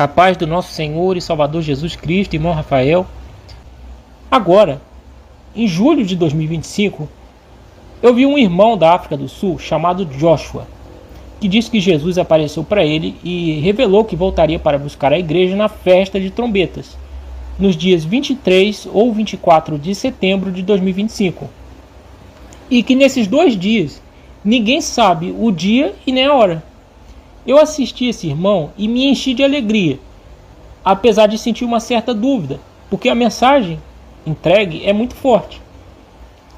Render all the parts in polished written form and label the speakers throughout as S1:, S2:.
S1: A paz do nosso Senhor e Salvador Jesus Cristo, irmão Rafael. Agora, em julho de 2025, eu vi um irmão da África do Sul chamado Joshua, que disse que Jesus apareceu para ele e revelou que voltaria para buscar a igreja na festa de trombetas, nos dias 23 ou 24 de setembro de 2025. E que nesses 2 dias, ninguém sabe o dia e nem a hora. Eu assisti esse irmão e me enchi de alegria, apesar de sentir uma certa dúvida, porque a mensagem entregue é muito forte.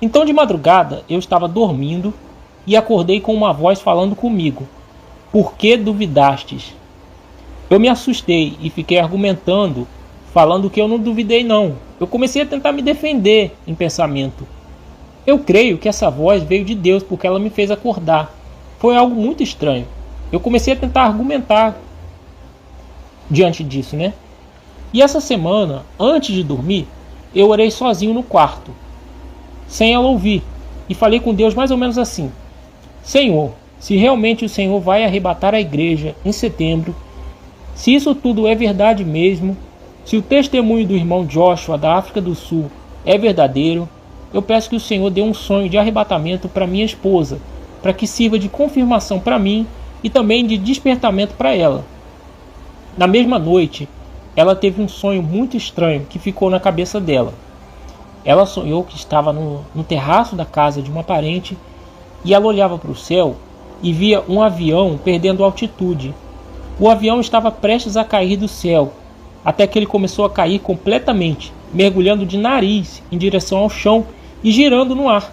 S1: Então de madrugada eu estava dormindo e acordei com uma voz falando comigo: "Por que duvidastes?" Eu me assustei e fiquei argumentando, falando que eu não duvidei não. Eu comecei a tentar me defender em pensamento. Eu creio que essa voz veio de Deus porque ela me fez acordar. Foi algo muito estranho. Eu comecei a tentar argumentar diante disso, né? E essa semana, antes de dormir, eu orei sozinho no quarto, sem ela ouvir, e falei com Deus mais ou menos assim: Senhor, se realmente o Senhor vai arrebatar a igreja em setembro, se isso tudo é verdade mesmo, se o testemunho do irmão Joshua da África do Sul é verdadeiro, eu peço que o Senhor dê um sonho de arrebatamento para minha esposa, para que sirva de confirmação para mim e também de despertamento para ela. Na mesma noite, ela teve um sonho muito estranho que ficou na cabeça dela. Ela sonhou que estava no terraço da casa de uma parente e ela olhava para o céu e via um avião perdendo altitude. O avião estava prestes a cair do céu, até que ele começou a cair completamente, mergulhando de nariz em direção ao chão e girando no ar.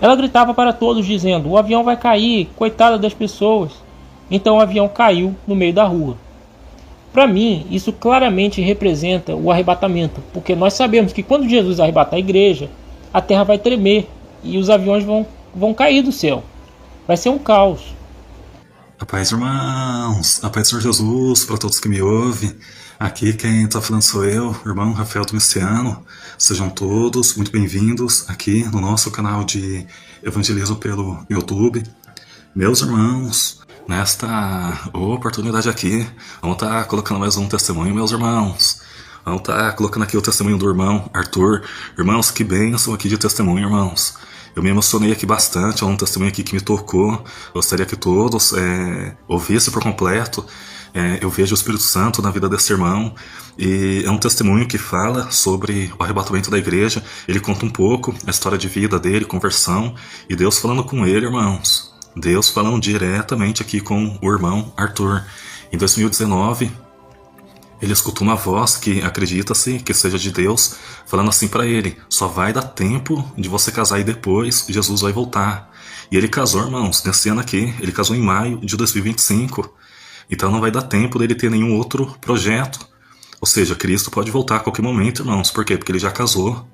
S1: Ela gritava para todos dizendo: "O avião vai cair, coitada das pessoas." Então o avião caiu no meio da rua. Para mim, isso claramente representa o arrebatamento, porque nós sabemos que quando Jesus arrebatar a igreja, a terra vai tremer e os aviões vão cair do céu. Vai ser um caos.
S2: A paz, irmãos, a paz do Senhor Jesus, para todos que me ouvem. Aqui quem está falando sou eu, irmão Rafael Domiciano. Sejam todos muito bem-vindos aqui no nosso canal de evangelismo pelo YouTube. Meus irmãos, nesta oportunidade aqui, vamos estar colocando mais um testemunho, meus irmãos. Vamos estar colocando aqui o testemunho do irmão Arthur. Irmãos, que bênção aqui de testemunho, irmãos. Eu me emocionei aqui bastante, é um testemunho aqui que me tocou. Gostaria que todos ouvissem por completo. Eu vejo o Espírito Santo na vida desse irmão, e é um testemunho que fala sobre o arrebatamento da igreja. Ele conta um pouco a história de vida dele, conversão, e Deus falando com ele, irmãos. Deus falando diretamente aqui com o irmão Arthur. Em 2019, ele escutou uma voz que acredita-se que seja de Deus, falando assim para ele: só vai dar tempo de você casar e depois Jesus vai voltar. E ele casou, irmãos, nesse ano aqui, ele casou em maio de 2025. Então não vai dar tempo dele ter nenhum outro projeto. Ou seja, Cristo pode voltar a qualquer momento, irmãos. Por quê? Porque ele já casou.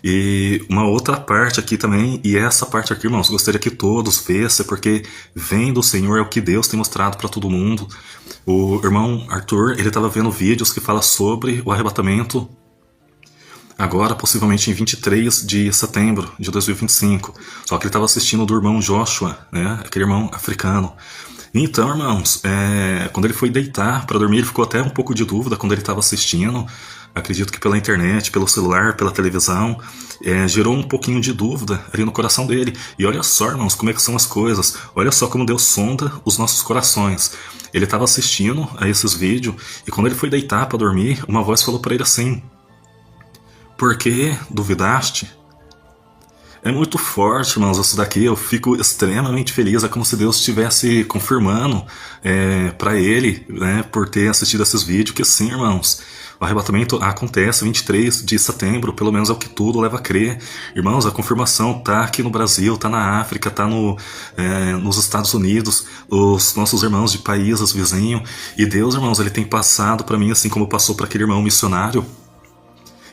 S2: E uma outra parte aqui também, e essa parte aqui, irmãos, gostaria que todos vissem, porque vem do Senhor, é o que Deus tem mostrado para todo mundo. O irmão Arthur, ele estava vendo vídeos que falam sobre o arrebatamento agora, possivelmente em 23 de setembro de 2025. Só que ele estava assistindo do irmão Joshua, né, aquele irmão africano. Então, irmãos, quando ele foi deitar para dormir, ele ficou até um pouco de dúvida quando ele estava assistindo. Acredito que pela internet, pelo celular, pela televisão, gerou um pouquinho de dúvida ali no coração dele. E olha só, irmãos, como é que são as coisas. Olha só como Deus sonda os nossos corações. Ele estava assistindo a esses vídeos, e quando ele foi deitar para dormir, uma voz falou para ele assim: "Por que duvidaste?" É muito forte, irmãos, isso daqui. Eu fico extremamente feliz. É como se Deus estivesse confirmando para ele, né, por ter assistido esses vídeos, que sim, irmãos, o arrebatamento acontece 23 de setembro, pelo menos é o que tudo leva a crer. Irmãos, a confirmação tá aqui no Brasil, tá na África, tá nos Estados Unidos, os nossos irmãos de países vizinhos. E Deus, irmãos, ele tem passado para mim, assim como passou para aquele irmão missionário,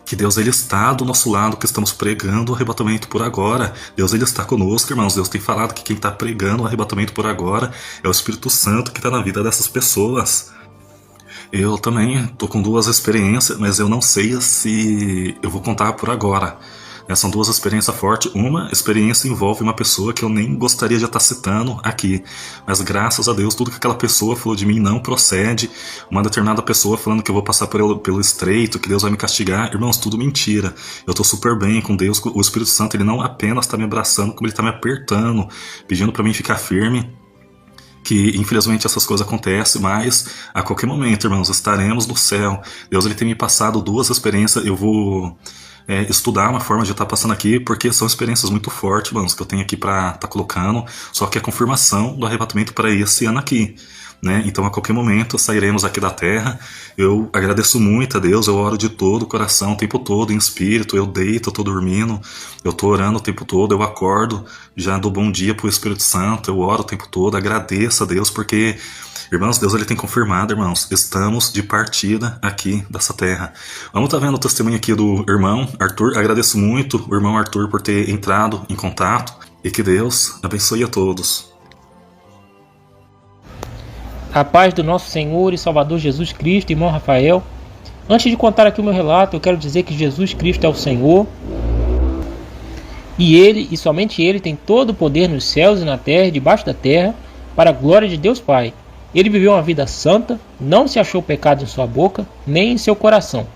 S2: que Deus, ele está do nosso lado, que estamos pregando o arrebatamento por agora. Deus, ele está conosco, irmãos. Deus tem falado que quem está pregando o arrebatamento por agora é o Espírito Santo que está na vida dessas pessoas. Eu também estou com 2 experiências, mas eu não sei se eu vou contar por agora. São duas experiências fortes. Uma experiência envolve uma pessoa que eu nem gostaria de estar citando aqui, mas graças a Deus tudo que aquela pessoa falou de mim não procede. Uma determinada pessoa falando que eu vou passar pelo estreito, que Deus vai me castigar. Irmãos, tudo mentira. Eu estou super bem com Deus. O Espírito Santo, ele não apenas está me abraçando, como ele está me apertando, pedindo para mim ficar firme. Que infelizmente essas coisas acontecem, mas a qualquer momento, irmãos, estaremos no céu. Deus, ele tem me passado duas experiências. Eu vou estudar uma forma de estar passando aqui, porque são experiências muito fortes, irmãos, que eu tenho aqui para estar colocando, só que é confirmação do arrebatamento para esse ano aqui, né? Então a qualquer momento sairemos aqui da terra. Eu agradeço muito a Deus, eu oro de todo o coração o tempo todo, em espírito, eu deito, eu tô dormindo, eu tô orando o tempo todo, eu acordo, já dou bom dia pro Espírito Santo, eu oro o tempo todo, agradeço a Deus, porque, irmãos, Deus, ele tem confirmado, irmãos, estamos de partida aqui dessa terra. Vamos estar vendo o testemunho aqui do irmão Arthur. Agradeço muito o irmão Arthur por ter entrado em contato, e que Deus abençoe a todos.
S1: A paz do nosso Senhor e Salvador Jesus Cristo, irmão Rafael. Antes de contar aqui o meu relato, eu quero dizer que Jesus Cristo é o Senhor. E Ele, e somente Ele, tem todo o poder nos céus e na terra e debaixo da terra, para a glória de Deus Pai. Ele viveu uma vida santa, não se achou pecado em sua boca, nem em seu coração.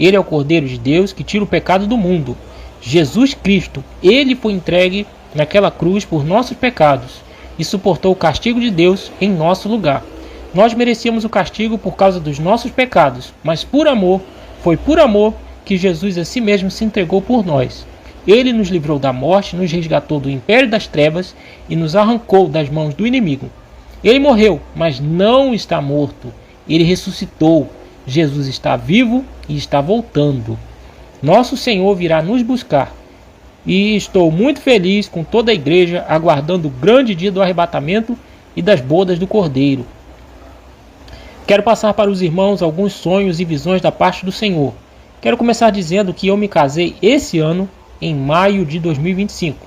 S1: Ele é o Cordeiro de Deus que tira o pecado do mundo. Jesus Cristo, Ele foi entregue naquela cruz por nossos pecados e suportou o castigo de Deus em nosso lugar. Nós merecíamos o castigo por causa dos nossos pecados, mas por amor, foi por amor que Jesus a si mesmo se entregou por nós. Ele nos livrou da morte, nos resgatou do império das trevas e nos arrancou das mãos do inimigo. Ele morreu, mas não está morto. Ele ressuscitou. Jesus está vivo e está voltando. Nosso Senhor virá nos buscar. E estou muito feliz com toda a igreja aguardando o grande dia do arrebatamento e das bodas do Cordeiro. Quero passar para os irmãos alguns sonhos e visões da parte do Senhor. Quero começar dizendo que eu me casei esse ano, em maio de 2025.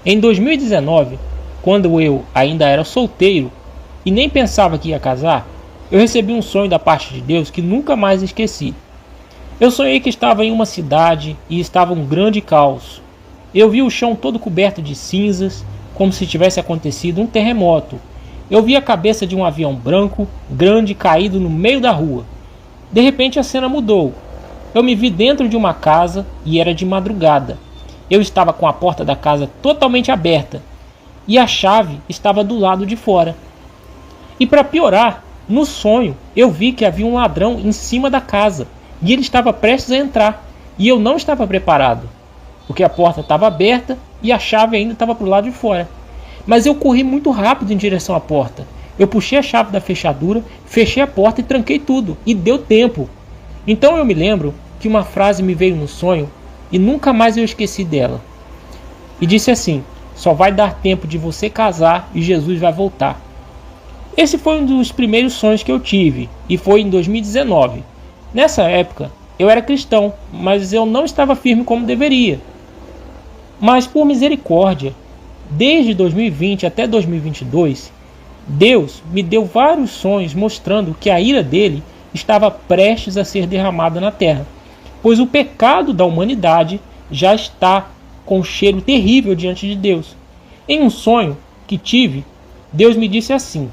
S1: Em 2019, quando eu ainda era solteiro e nem pensava que ia casar, eu recebi um sonho da parte de Deus que nunca mais esqueci. Eu sonhei que estava em uma cidade e estava um grande caos. Eu vi o chão todo coberto de cinzas, como se tivesse acontecido um terremoto. Eu vi a cabeça de um avião branco, grande, caído no meio da rua. De repente a cena mudou. Eu me vi dentro de uma casa e era de madrugada. Eu estava com a porta da casa totalmente aberta e a chave estava do lado de fora. E para piorar, no sonho eu vi que havia um ladrão em cima da casa e ele estava prestes a entrar e eu não estava preparado, porque a porta estava aberta e a chave ainda estava para o lado de fora. Mas eu corri muito rápido em direção à porta. Eu puxei a chave da fechadura, fechei a porta e tranquei tudo. E deu tempo. Então eu me lembro que uma frase me veio no sonho e nunca mais eu esqueci dela. E disse assim: só vai dar tempo de você casar e Jesus vai voltar. Esse foi um dos primeiros sonhos que eu tive e foi em 2019. Nessa época eu era cristão, mas eu não estava firme como deveria. Mas por misericórdia, desde 2020 até 2022, Deus me deu vários sonhos mostrando que a ira dele estava prestes a ser derramada na terra, pois o pecado da humanidade já está com um cheiro terrível diante de Deus. Em um sonho que tive, Deus me disse assim: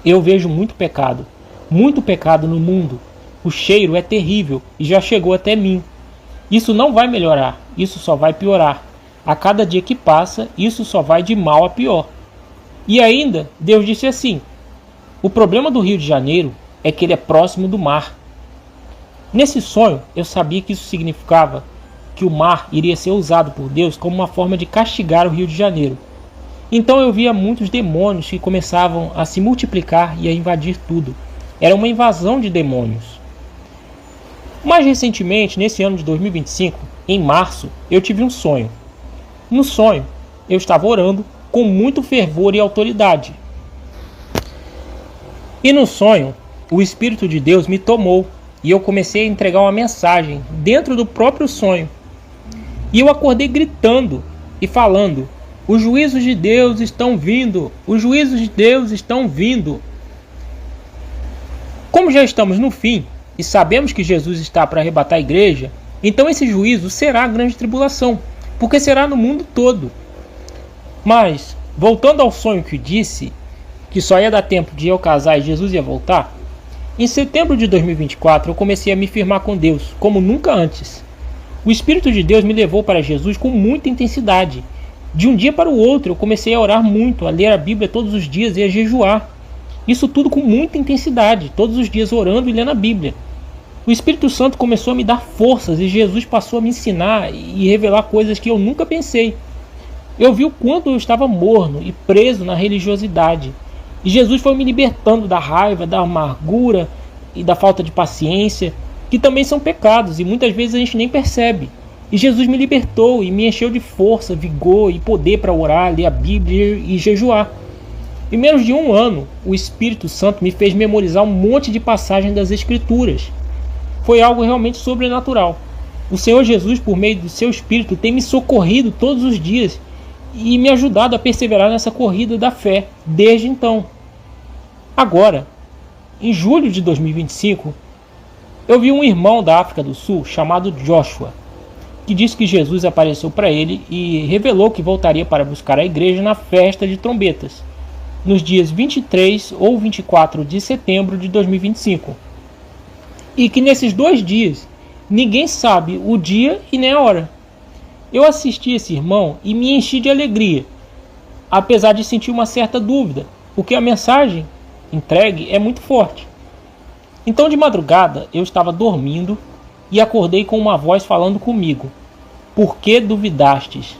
S1: eu vejo muito pecado no mundo. O cheiro é terrível e já chegou até mim. Isso não vai melhorar, isso só vai piorar. A cada dia que passa, isso só vai de mal a pior. E ainda, Deus disse assim: o problema do Rio de Janeiro é que ele é próximo do mar. Nesse sonho, eu sabia que isso significava que o mar iria ser usado por Deus como uma forma de castigar o Rio de Janeiro. Então eu via muitos demônios que começavam a se multiplicar e a invadir tudo. Era uma invasão de demônios. Mais recentemente, nesse ano de 2025, em março, eu tive um sonho. No sonho, eu estava orando com muito fervor e autoridade. E no sonho, o Espírito de Deus me tomou e eu comecei a entregar uma mensagem dentro do próprio sonho. E eu acordei gritando e falando: os juízos de Deus estão vindo! Os juízos de Deus estão vindo! Como já estamos no fim e sabemos que Jesus está para arrebatar a igreja, Então esse juízo será a grande tribulação, porque será no mundo todo. Mas, voltando ao sonho que disse, que só ia dar tempo de eu casar e Jesus ia voltar, em setembro de 2024 eu comecei a me firmar com Deus, como nunca antes. O Espírito de Deus me levou para Jesus com muita intensidade. De um dia para o outro eu comecei a orar muito, a ler a Bíblia todos os dias e a jejuar. Isso tudo com muita intensidade, todos os dias orando e lendo a Bíblia. O Espírito Santo começou a me dar forças e Jesus passou a me ensinar e revelar coisas que eu nunca pensei. Eu vi o quanto eu estava morno e preso na religiosidade. E Jesus foi me libertando da raiva, da amargura e da falta de paciência, que também são pecados e muitas vezes a gente nem percebe. E Jesus me libertou e me encheu de força, vigor e poder para orar, ler a Bíblia e jejuar. Em menos de um ano, o Espírito Santo me fez memorizar um monte de passagens das Escrituras. Foi algo realmente sobrenatural. O Senhor Jesus, por meio do seu Espírito, tem me socorrido todos os dias e me ajudado a perseverar nessa corrida da fé desde então. Agora, em julho de 2025, eu vi um irmão da África do Sul chamado Joshua, que disse que Jesus apareceu para ele e revelou que voltaria para buscar a igreja na festa de trombetas, nos dias 23 ou 24 de setembro de 2025. E que nesses 2 dias, ninguém sabe o dia e nem a hora. Eu assisti esse irmão e me enchi de alegria, apesar de sentir uma certa dúvida, porque a mensagem entregue é muito forte. Então de madrugada eu estava dormindo e acordei com uma voz falando comigo. Por que duvidastes?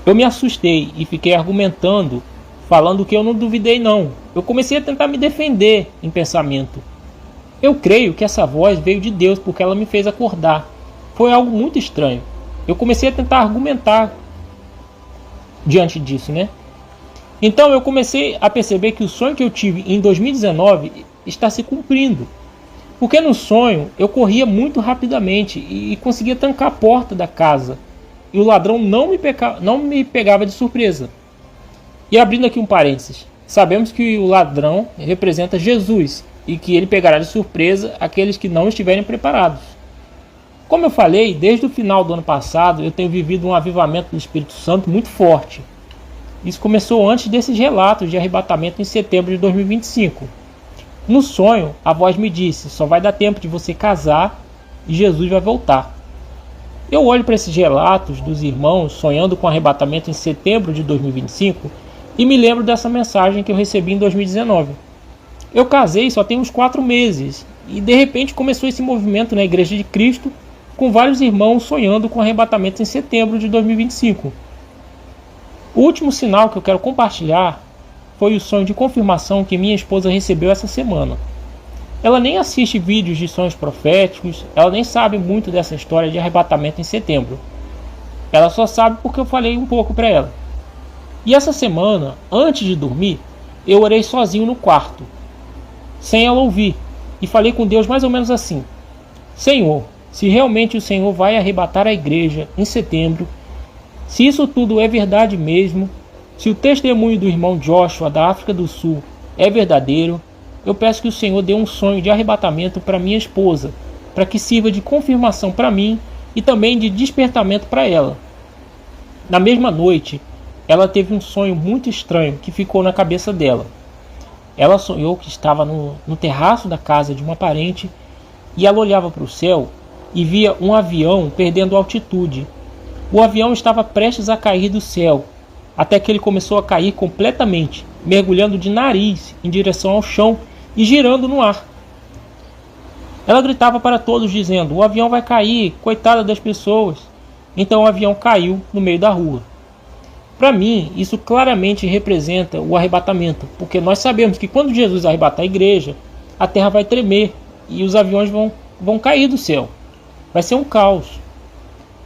S1: Eu me assustei e fiquei argumentando, falando que eu não duvidei não. Eu comecei a tentar me defender em pensamento. Eu creio que essa voz veio de Deus porque ela me fez acordar. Foi algo muito estranho. Eu comecei a tentar argumentar diante disso, né? Então eu comecei a perceber que o sonho que eu tive em 2019 está se cumprindo. Porque no sonho eu corria muito rapidamente e conseguia trancar a porta da casa. E o ladrão não me pegava de surpresa. E abrindo aqui um parênteses, sabemos que o ladrão representa Jesus e que ele pegará de surpresa aqueles que não estiverem preparados. Como eu falei, desde o final do ano passado eu tenho vivido um avivamento do Espírito Santo muito forte. Isso começou antes desses relatos de arrebatamento em setembro de 2025. No sonho, a voz me disse, só vai dar tempo de você casar e Jesus vai voltar. Eu olho para esses relatos dos irmãos sonhando com arrebatamento em setembro de 2025 e me lembro dessa mensagem que eu recebi em 2019. Eu casei só tem uns 4 meses e de repente começou esse movimento na Igreja de Cristo com vários irmãos sonhando com arrebatamento em setembro de 2025. O último sinal que eu quero compartilhar foi o sonho de confirmação que minha esposa recebeu essa semana. Ela nem assiste vídeos de sonhos proféticos, ela nem sabe muito dessa história de arrebatamento em setembro. Ela só sabe porque eu falei um pouco para ela. E essa semana, antes de dormir, eu orei sozinho no quarto, sem ela ouvir, e falei com Deus mais ou menos assim: Senhor, se realmente o Senhor vai arrebatar a igreja em setembro, se isso tudo é verdade mesmo, se o testemunho do irmão Joshua da África do Sul é verdadeiro, eu peço que o Senhor dê um sonho de arrebatamento para minha esposa, para que sirva de confirmação para mim e também de despertamento para ela. Na mesma noite, ela teve um sonho muito estranho que ficou na cabeça dela. Ela sonhou que estava no terraço da casa de uma parente e ela olhava para o céu e via um avião perdendo altitude. O avião estava prestes a cair do céu, até que ele começou a cair completamente, mergulhando de nariz em direção ao chão e girando no ar. Ela gritava para todos dizendo: o avião vai cair, coitada das pessoas. Então o avião caiu no meio da rua. Para mim, isso claramente representa o arrebatamento, porque nós sabemos que quando Jesus arrebatar a igreja, a terra vai tremer e os aviões vão cair do céu. Vai ser um caos.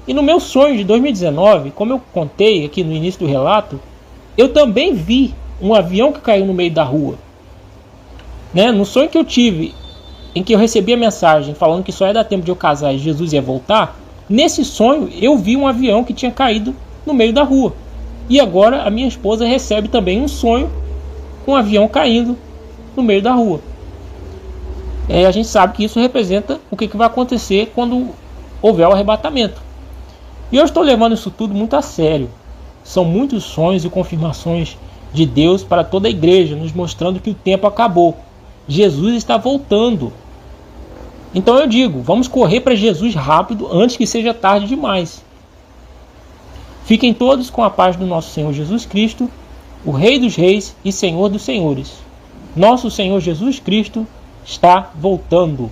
S1: E no meu sonho de 2019, como eu contei aqui no início do relato, eu também vi um avião que caiu no meio da rua. No sonho que eu tive, em que eu recebi a mensagem falando que só ia dar tempo de eu casar e Jesus ia voltar, nesse sonho eu vi um avião que tinha caído no meio da rua. E agora a minha esposa recebe também um sonho com um avião caindo no meio da rua. A gente sabe que isso representa o que vai acontecer quando houver o arrebatamento. E eu estou levando isso tudo muito a sério. São muitos sonhos e confirmações de Deus para toda a igreja, nos mostrando que o tempo acabou. Jesus está voltando. Então eu digo, vamos correr para Jesus rápido antes que seja tarde demais. Fiquem todos com a paz do nosso Senhor Jesus Cristo, o Rei dos Reis e Senhor dos Senhores. Nosso Senhor Jesus Cristo está voltando.